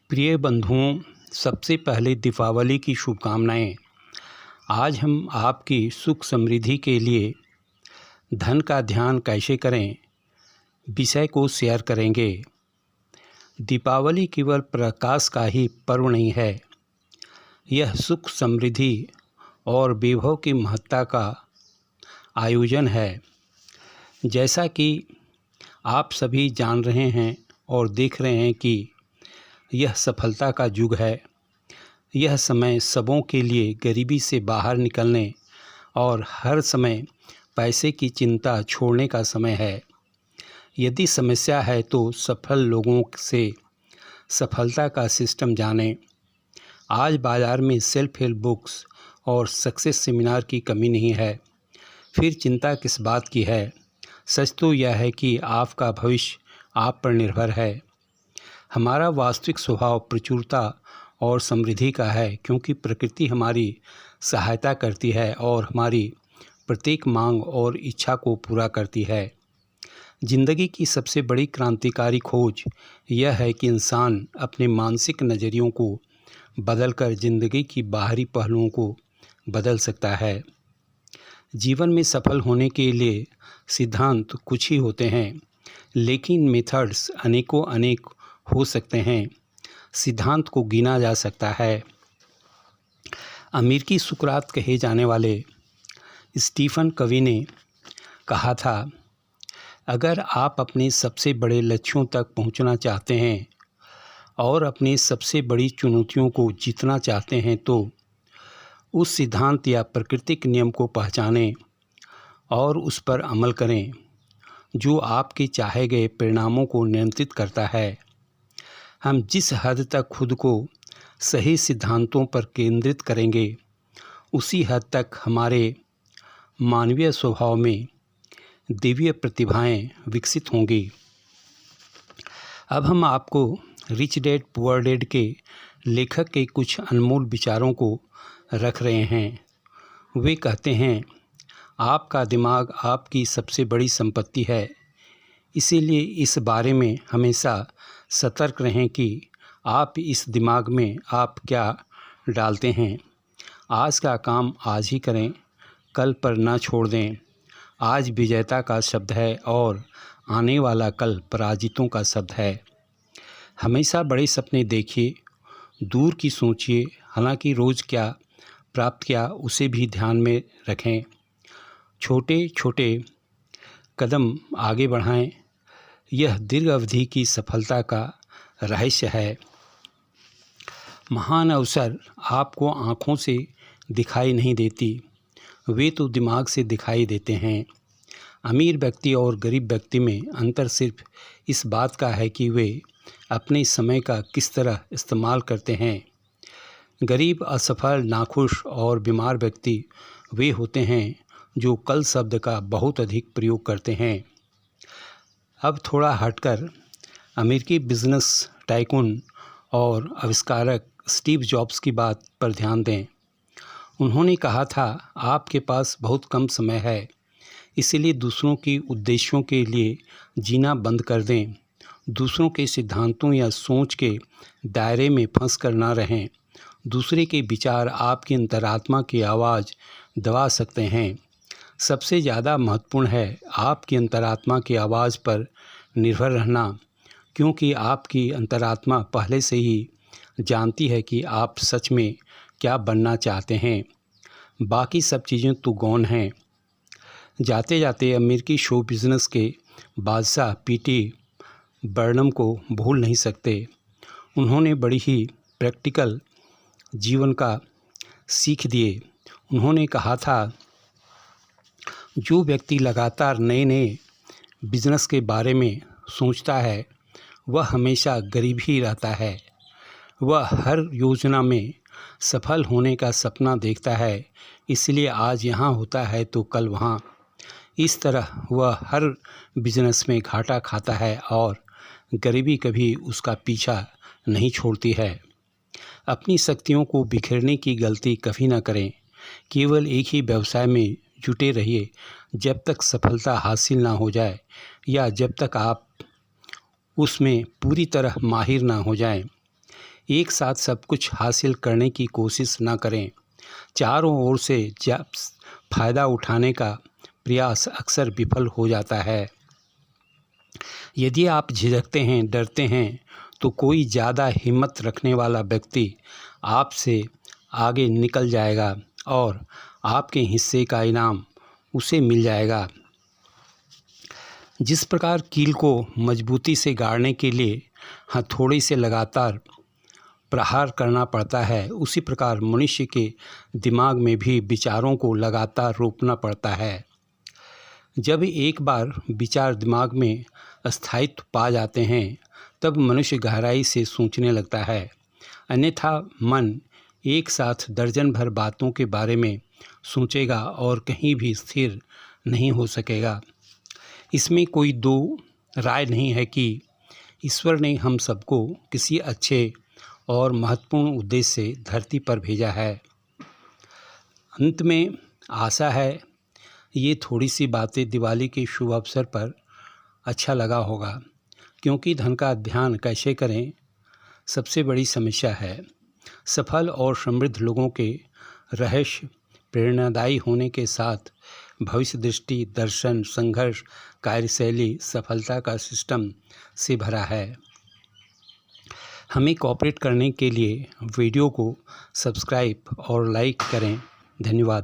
प्रिय बंधुओं, सबसे पहले दीपावली की शुभकामनाएं। आज हम आपकी सुख समृद्धि के लिए धन का ध्यान कैसे करें विषय को शेयर करेंगे। दीपावली केवल प्रकाश का ही पर्व नहीं है, यह सुख समृद्धि और वैभव की महत्ता का आयोजन है। जैसा कि आप सभी जान रहे हैं और देख रहे हैं कि यह सफलता का युग है। यह समय सबों के लिए गरीबी से बाहर निकलने और हर समय पैसे की चिंता छोड़ने का समय है। यदि समस्या है तो सफल लोगों से सफलता का सिस्टम जानें। आज बाज़ार में सेल्फ हेल्प बुक्स और सक्सेस सेमिनार की कमी नहीं है, फिर चिंता किस बात की है। सच तो यह है कि आपका भविष्य आप पर निर्भर है। हमारा वास्तविक स्वभाव प्रचुरता और समृद्धि का है, क्योंकि प्रकृति हमारी सहायता करती है और हमारी प्रत्येक मांग और इच्छा को पूरा करती है। जिंदगी की सबसे बड़ी क्रांतिकारी खोज यह है कि इंसान अपने मानसिक नज़रियों को बदलकर जिंदगी की बाहरी पहलुओं को बदल सकता है। जीवन में सफल होने के लिए सिद्धांत कुछ ही होते हैं, लेकिन मेथड्स अनेकों अनेक हो सकते हैं। सिद्धांत को गिना जा सकता है। अमेरिकी सुकरात कहे जाने वाले स्टीफन कवी ने कहा था, अगर आप अपने सबसे बड़े लक्ष्यों तक पहुंचना चाहते हैं और अपनी सबसे बड़ी चुनौतियों को जीतना चाहते हैं तो उस सिद्धांत या प्राकृतिक नियम को पहचानें और उस पर अमल करें जो आपके चाहे गए परिणामों को नियंत्रित करता है। हम जिस हद तक खुद को सही सिद्धांतों पर केंद्रित करेंगे, उसी हद तक हमारे मानवीय स्वभाव में दिव्य प्रतिभाएं विकसित होंगी। अब हम आपको रिच डैड पुअर डैड के लेखक के कुछ अनमोल विचारों को रख रहे हैं। वे कहते हैं, आपका दिमाग आपकी सबसे बड़ी संपत्ति है, इसीलिए इस बारे में हमेशा सतर्क रहें कि आप इस दिमाग में आप क्या डालते हैं। आज का काम आज ही करें, कल पर ना छोड़ दें। आज विजेता का शब्द है और आने वाला कल पराजितों का शब्द है। हमेशा बड़े सपने देखिए, दूर की सोचिए। हालांकि रोज़ क्या प्राप्त किया उसे भी ध्यान में रखें। छोटे छोटे कदम आगे बढ़ाएं। यह दीर्घ अवधि की सफलता का रहस्य है। महान अवसर आपको आँखों से दिखाई नहीं देती, वे तो दिमाग से दिखाई देते हैं। अमीर व्यक्ति और गरीब व्यक्ति में अंतर सिर्फ इस बात का है कि वे अपने समय का किस तरह इस्तेमाल करते हैं। गरीब, असफल, नाखुश और बीमार व्यक्ति वे होते हैं जो कल शब्द का बहुत अधिक प्रयोग करते हैं। अब थोड़ा हटकर अमेरिकी बिजनेस टाइकून और आविष्कारक स्टीव जॉब्स की बात पर ध्यान दें। उन्होंने कहा था, आपके पास बहुत कम समय है, इसलिए दूसरों के उद्देश्यों के लिए जीना बंद कर दें। दूसरों के सिद्धांतों या सोच के दायरे में फंस कर ना रहें। दूसरे के विचार आपकी अंतरात्मा की आवाज़ दबा सकते हैं। सबसे ज़्यादा महत्वपूर्ण है आपकी अंतरात्मा की आवाज़ पर निर्भर रहना, क्योंकि आपकी अंतरात्मा पहले से ही जानती है कि आप सच में क्या बनना चाहते हैं। बाकी सब चीज़ें तो गौण हैं। जाते जाते अमेरिकी शो बिज़नेस के बादशाह पीटी बर्नम को भूल नहीं सकते। उन्होंने बड़ी ही प्रैक्टिकल जीवन का सीख दिए। उन्होंने कहा था, जो व्यक्ति लगातार नए नए बिजनेस के बारे में सोचता है वह हमेशा गरीब ही रहता है। वह हर योजना में सफल होने का सपना देखता है, इसलिए आज यहाँ होता है तो कल वहाँ। इस तरह वह हर बिजनेस में घाटा खाता है और गरीबी कभी उसका पीछा नहीं छोड़ती है। अपनी शक्तियों को बिखेरने की गलती कभी ना करें। केवल एक ही व्यवसाय में जुटे रहिए जब तक सफलता हासिल ना हो जाए या जब तक आप उसमें पूरी तरह माहिर ना हो जाएं। एक साथ सब कुछ हासिल करने की कोशिश न करें। चारों ओर से फ़ायदा उठाने का प्रयास अक्सर विफल हो जाता है। यदि आप झिझकते हैं, डरते हैं, तो कोई ज़्यादा हिम्मत रखने वाला व्यक्ति आपसे आगे निकल जाएगा और आपके हिस्से का इनाम उसे मिल जाएगा। जिस प्रकार कील को मजबूती से गाड़ने के लिए हथौड़े से लगातार प्रहार करना पड़ता है, उसी प्रकार मनुष्य के दिमाग में भी विचारों को लगातार रोकना पड़ता है। जब एक बार विचार दिमाग में स्थायित्व पा जाते हैं, तब मनुष्य गहराई से सोचने लगता है। अन्यथा मन एक साथ दर्जन भर बातों के बारे में सोचेगा और कहीं भी स्थिर नहीं हो सकेगा। इसमें कोई दो राय नहीं है कि ईश्वर ने हम सबको किसी अच्छे और महत्वपूर्ण उद्देश्य से धरती पर भेजा है। अंत में आशा है ये थोड़ी सी बातें दिवाली के शुभ अवसर पर अच्छा लगा होगा, क्योंकि धन का ध्यान कैसे करें सबसे बड़ी समस्या है। सफल और समृद्ध लोगों के रहस्य प्रेरणादायी होने के साथ भविष्य दृष्टि, दर्शन, संघर्ष, कार्यशैली, सफलता का सिस्टम से भरा है। हमें कोऑपरेट करने के लिए वीडियो को सब्सक्राइब और लाइक करें। धन्यवाद।